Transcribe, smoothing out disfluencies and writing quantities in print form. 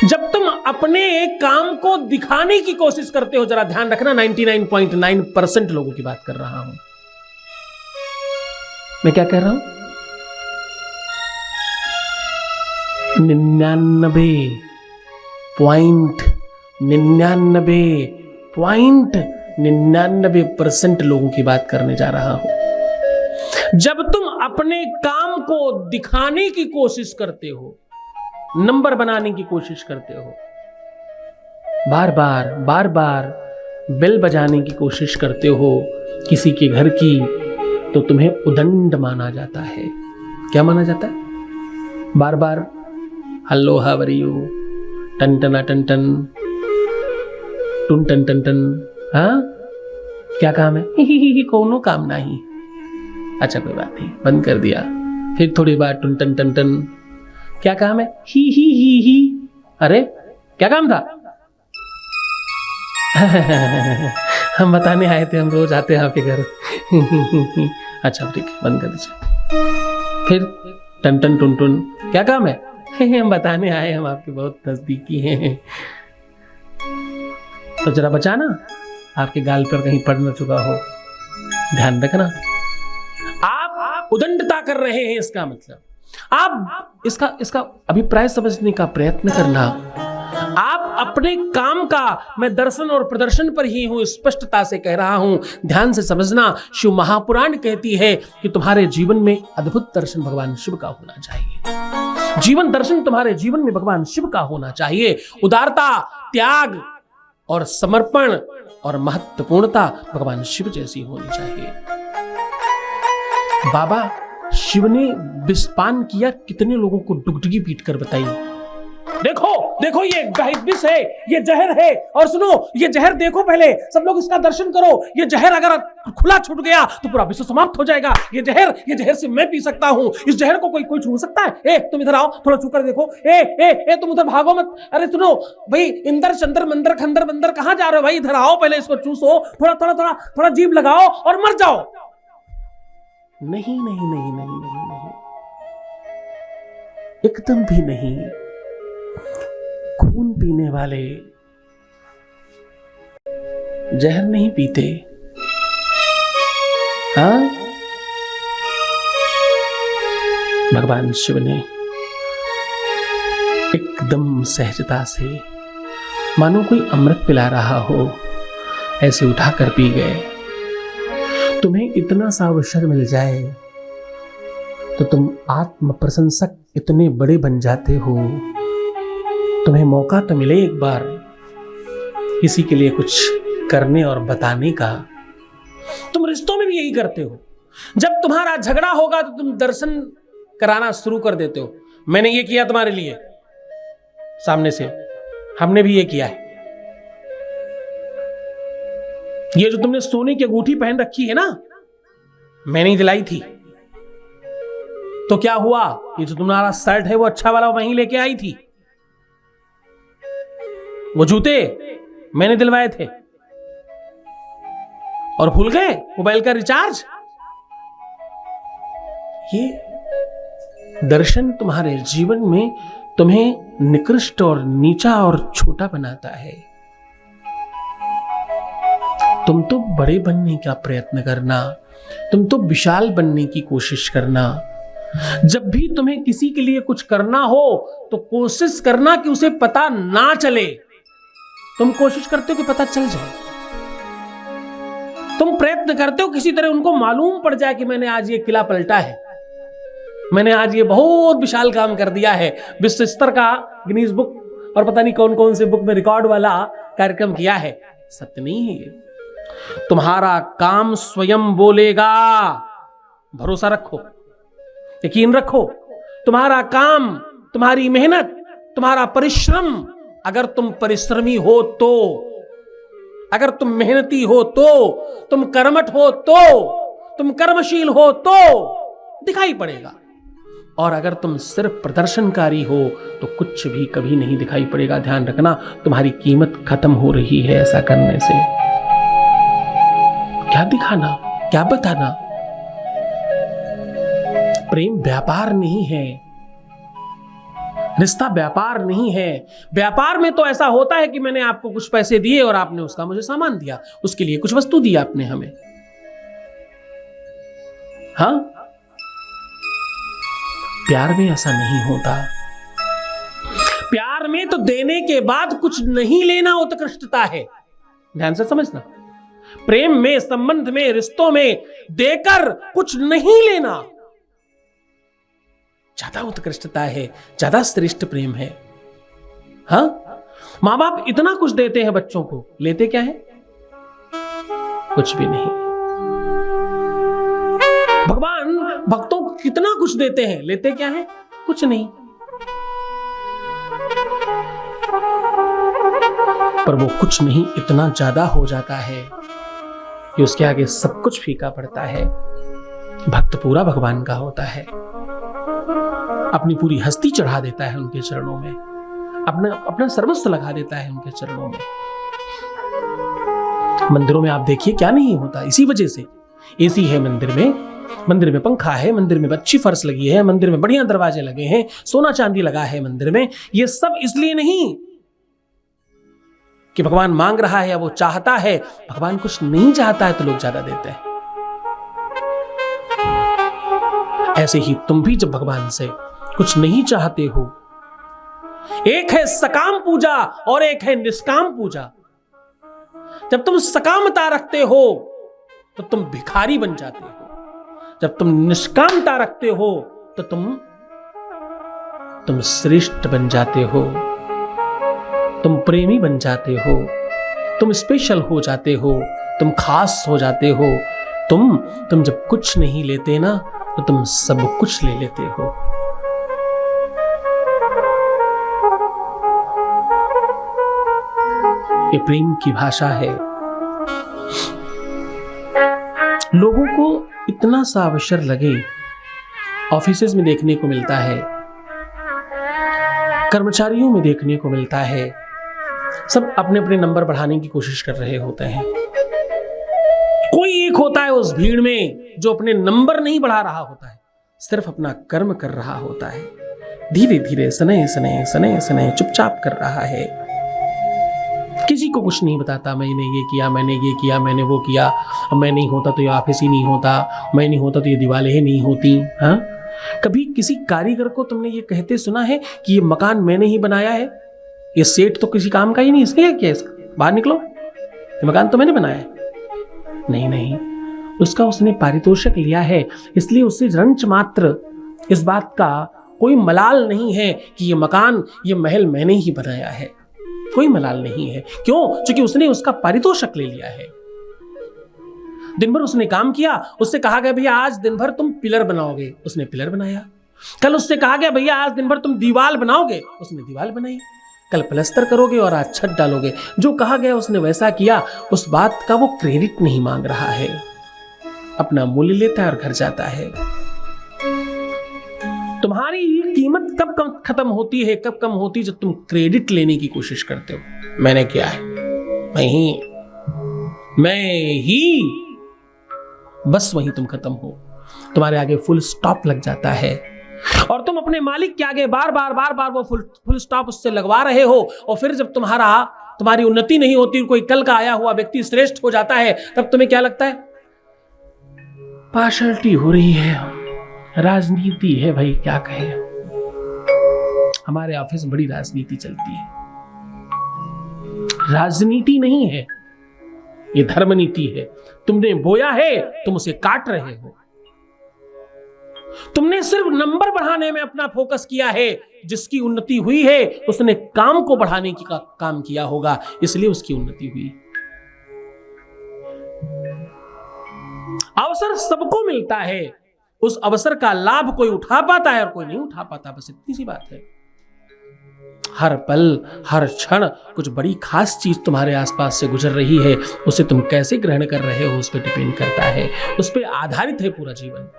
जब तुम अपने काम को दिखाने की कोशिश करते हो, जरा ध्यान रखना, 99.9% लोगों की बात कर रहा हूं मैं। क्या कह रहा हूं? 99.99% लोगों की बात करने जा रहा हूं। जब तुम अपने काम को दिखाने की कोशिश करते हो, नंबर बनाने की कोशिश करते हो, बार बार बेल बजाने की कोशिश करते हो किसी के घर की, तो तुम्हें उदंड माना जाता है। क्या माना जाता है? बार बार हेलो हाउ आर यू, टन टना टन टन, टुन टन टन टन, हाँ क्या काम है? ही कोनो काम नहीं। अच्छा कोई बात नहीं, बंद कर दिया। फिर थोड़ी बार टुन टन टन टन, क्या काम है? ही। अरे क्या काम था? हम बताने आए थे, हम रोज आते हैं आपके घर। अच्छा ठीक है, बंद कर दीजिए। फिर टन टन टुन टुन, क्या काम है? हम बताने आए, हम आपके बहुत नजदीकी हैं। तो जरा बचाना, आपके गाल पर कहीं पड़ न चुका हो, ध्यान रखना। आप उदंडता कर रहे हैं, इसका मतलब आप इसका अभिप्राय समझने का प्रयत्न करना। आप अपने काम का, मैं दर्शन और प्रदर्शन पर ही हूं, स्पष्टता से कह रहा हूं, ध्यान से समझना। शिव महापुराण कहती है कि तुम्हारे जीवन में अद्भुत दर्शन भगवान शिव का होना चाहिए। जीवन दर्शन तुम्हारे जीवन में भगवान शिव का होना चाहिए। उदारता, त्याग और समर्पण और महत्वपूर्णता भगवान शिव जैसी होनी चाहिए। बाबा शिव ने विषपान किया, कितने लोगों को डुगडुगी पीट कर बताई। देखो ये विष है, ये जहर है, और सुनो ये जहर देखो, पहले सब लोग इसका दर्शन करो। ये जहर अगर खुला छूट गया तो पूरा विश्व समाप्त हो जाएगा। ये जहर से मैं पी सकता हूं, इस जहर को कोई छू सकता है? ए तुम इधर आओ, थोड़ा छू कर देखो। ए तुम उधर भागो मत। अरे सुनो भाई, इंदर चंदर मंदर खंदर बंदर कहां जा रहे हो भाई? इधर आओ, पहले इसको चूसो, थोड़ा जीभ लगाओ और मर जाओ। नहीं, एकदम भी नहीं। खून पीने वाले जहर नहीं पीते। हाँ, भगवान शिव ने एकदम सहजता से, मानो कोई अमृत पिला रहा हो, ऐसे उठाकर पी गए। तुम्हें इतना सा अवसर मिल जाए तो तुम आत्म प्रशंसक इतने बड़े बन जाते हो। तुम्हें मौका तो मिले एक बार किसी के लिए कुछ करने और बताने का। तुम रिश्तों में भी यही करते हो। जब तुम्हारा झगड़ा होगा तो तुम दर्शन कराना शुरू कर देते हो। मैंने ये किया तुम्हारे लिए, सामने से हमने भी ये किया है। ये जो तुमने सोने की अंगूठी पहन रखी है ना, मैंने ही दिलाई थी। तो क्या हुआ? ये जो तुम्हारा शर्ट है वो अच्छा वाला वहीं लेके आई थी। वो जूते मैंने दिलवाए थे। और भूल गए मोबाइल का रिचार्ज? ये दर्शन तुम्हारे जीवन में तुम्हें निकृष्ट और नीचा और छोटा बनाता है। तुम तो बड़े बनने का प्रयत्न करना, तुम तो विशाल बनने की कोशिश करना। जब भी तुम्हें किसी के लिए कुछ करना हो तो कोशिश करना कि उसे पता ना चले। तुम कोशिश करते हो कि पता चल जाए। तुम प्रयत्न करते हो किसी तरह उनको मालूम पड़ जाए कि मैंने आज ये किला पलटा है, मैंने आज ये बहुत विशाल काम कर दिया है, विश्व स्तर का गिनीज बुक और पता नहीं कौन कौन से बुक में रिकॉर्ड वाला कार्यक्रम किया है। सत्य नहीं है ये। तुम्हारा काम स्वयं बोलेगा, भरोसा रखो, यकीन रखो। तुम्हारा काम, तुम्हारी मेहनत, तुम्हारा परिश्रम, अगर तुम परिश्रमी हो तो, अगर तुम मेहनती हो तो, तुम कर्मठ हो तो, तुम कर्मशील हो तो दिखाई पड़ेगा। और अगर तुम सिर्फ प्रदर्शनकारी हो तो कुछ भी कभी नहीं दिखाई पड़ेगा। ध्यान रखना, तुम्हारी कीमत खत्म हो रही है ऐसा करने से। क्या दिखाना, क्या बताना? प्रेम व्यापार नहीं है। रिश्ता व्यापार नहीं है। व्यापार में तो ऐसा होता है कि मैंने आपको कुछ पैसे दिए और आपने उसका मुझे सामान दिया, उसके लिए कुछ वस्तु दी आपने हमें। हाँ, प्यार में ऐसा नहीं होता। प्यार में तो देने के बाद कुछ नहीं लेना उत्कृष्टता है। ध्यान से समझना, प्रेम में, संबंध में, रिश्तों में देकर कुछ नहीं लेना ज्यादा उत्कृष्टता है, ज्यादा श्रेष्ठ प्रेम है। हाँ, मां बाप इतना कुछ देते हैं बच्चों को, लेते क्या है? कुछ भी नहीं। भगवान भक्तों को कितना कुछ देते हैं, लेते क्या है? कुछ नहीं। पर वो कुछ नहीं इतना ज्यादा हो जाता है कि उसके आगे सब कुछ फीका पड़ता है। भक्त पूरा भगवान का होता है, अपनी पूरी हस्ती चढ़ा देता है उनके चरणों में, अपना सर्वस्व लगा देता है उनके चरणों में। मंदिरों में आप देखिए क्या नहीं होता, इसी वजह से। एसी है मंदिर में पंखा है, मंदिर में अच्छी फर्श लगी है, मंदिर में बढ़िया दरवाजे लगे हैं, सोना चांदी लगा है मंदिर में। ये सब इसलिए नहीं कि भगवान मांग रहा है या वो चाहता है। भगवान कुछ नहीं चाहता है तो लोग ज्यादा देते हैं। ऐसे ही तुम भी जब भगवान से कुछ नहीं चाहते हो, एक है सकाम पूजा और एक है निष्काम पूजा। जब तुम सकामता रखते हो तो तुम भिखारी बन जाते हो, जब तुम निष्कामता रखते हो तो तुम श्रेष्ठ बन जाते हो, तुम प्रेमी बन जाते हो, तुम स्पेशल हो जाते हो, तुम खास हो जाते हो। तुम जब कुछ नहीं लेते ना तो तुम सब कुछ ले लेते हो। ये प्रेम की भाषा है। लोगों को इतना सा अवसर लगे, ऑफिसेज में देखने को मिलता है, कर्मचारियों में देखने को मिलता है, सब अपने अपने नंबर बढ़ाने की कोशिश कर रहे होते हैं। कोई एक होता है उस भीड़ में जो अपने नंबर नहीं बढ़ा रहा होता है, सिर्फ अपना कर्म कर रहा होता है, धीरे धीरे सने सने सने सने चुपचाप कर रहा है। किसी को कुछ नहीं बताता, मैंने ये किया, मैंने ये किया, मैंने वो किया, मैं नहीं होता तो ये ऑफिस ही नहीं होता, मैं नहीं होता तो ये दीवारें ही नहीं होती। हाँ, कभी किसी कारीगर को तुमने ये कहते सुना है कि ये मकान मैंने ही बनाया है, ये सेठ तो किसी काम का ही नहीं, इसने क्या इसका, बाहर निकलो, ये मकान तो मैंने बनाया है। नहीं, उसका उसने पारितोषिक लिया है, इसलिए उससे रंच मात्र इस बात का कोई मलाल नहीं है कि ये मकान, ये महल मैंने ही बनाया है। कोई मलाल नहीं है। क्यों? क्योंकि उसने उसका पारितोषिक ले लिया है। दिन भर उसने काम किया, उससे कहा गया भैया आज दिन भर तुम पिलर बनाओगे, उसने पिलर बनाया। कल उससे कहा गया भैया आज दिन भर तुम दीवार बनाओगे, उसने दीवार बनाई। कल प्लस्तर करोगे और आज छत डालोगे। जो कहा गया उसने वैसा किया। उस बात का वो क्रेडिट नहीं मांग रहा है, अपना मूल्य लेता है और घर जाता है। तुम्हारी कीमत कब खत्म होती है, कब कम होती है? जब तुम क्रेडिट लेने की कोशिश करते हो। मैंने किया है, मैं ही, बस वहीं तुम खत्म हो। तुम्हारे आगे फुल स्टॉप लग जाता है और तुम अपने मालिक के आगे बार बार वो फुल स्टॉप उससे लगवा रहे हो। और फिर जब तुम्हारी उन्नति नहीं होती, कोई कल का आया हुआ व्यक्ति श्रेष्ठ हो जाता है, तब तुम्हें क्या लगता है? पार्शलिटी हो रही है, राजनीति है भाई, क्या कहें। हमारे ऑफिस में बड़ी राजनीति चलती है। राजनीति नहीं है, ये धर्म नीति है। तुमने बोया है, तुम उसे काट रहे हो। तुमने सिर्फ नंबर बढ़ाने में अपना फोकस किया है। जिसकी उन्नति हुई है उसने काम को बढ़ाने की काम किया होगा, इसलिए उसकी उन्नति हुई। अवसर सबको मिलता है, उस अवसर का लाभ कोई उठा पाता है और कोई नहीं उठा पाता, बस इतनी सी बात है। हर पल हर क्षण कुछ बड़ी खास चीज तुम्हारे आसपास से गुजर रही है, उसे तुम कैसे ग्रहण कर रहे हो उस पर डिपेंड करता है, उस पर आधारित है पूरा जीवन।